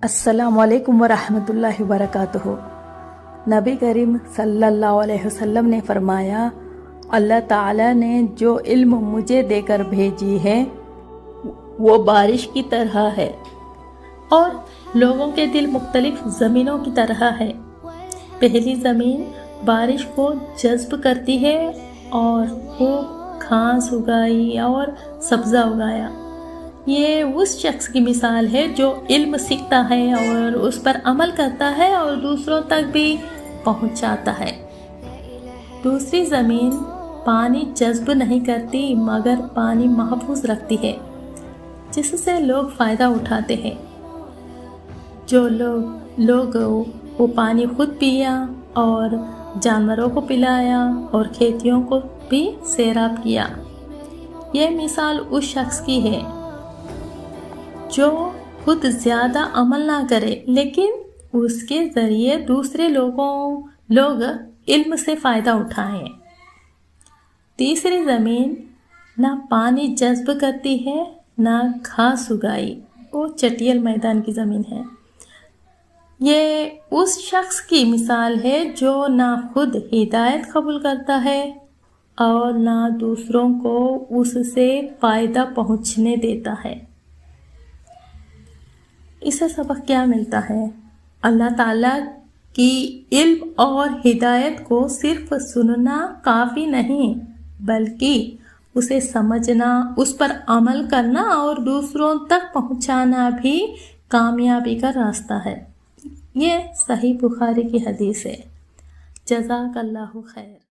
السلام علیکم ورحمۃ اللہ وبرکاتہ۔ نبی کریم صلی اللہ علیہ وسلم نے فرمایا، اللہ تعالیٰ نے جو علم مجھے دے کر بھیجی ہے وہ بارش کی طرح ہے، اور لوگوں کے دل مختلف زمینوں کی طرح ہے۔ پہلی زمین بارش کو جذب کرتی ہے اور خوب گھاس اگائی اور سبزہ اگایا۔ یہ اس شخص کی مثال ہے جو علم سیکھتا ہے اور اس پر عمل کرتا ہے اور دوسروں تک بھی پہنچاتا ہے۔ دوسری زمین پانی جذب نہیں کرتی مگر پانی محفوظ رکھتی ہے، جس سے لوگ فائدہ اٹھاتے ہیں۔ جو لوگ وہ پانی خود پیا اور جانوروں کو پلایا اور کھیتیوں کو بھی سیراب کیا۔ یہ مثال اس شخص کی ہے جو خود زیادہ عمل نہ کرے لیکن اس کے ذریعے دوسرے لوگ علم سے فائدہ اٹھائیں۔ تیسری زمین نہ پانی جذب کرتی ہے نہ گھاس اگائی، وہ چٹیل میدان کی زمین ہے۔ یہ اس شخص کی مثال ہے جو نہ خود ہدایت قبول کرتا ہے اور نہ دوسروں کو اس سے فائدہ پہنچنے دیتا ہے۔ اس سے سبق کیا ملتا ہے؟ اللہ تعالیٰ کی علم اور ہدایت کو صرف سننا کافی نہیں، بلکہ اسے سمجھنا، اس پر عمل کرنا اور دوسروں تک پہنچانا بھی کامیابی کا راستہ ہے۔ یہ صحیح بخاری کی حدیث ہے۔ جزاک اللہ خیر۔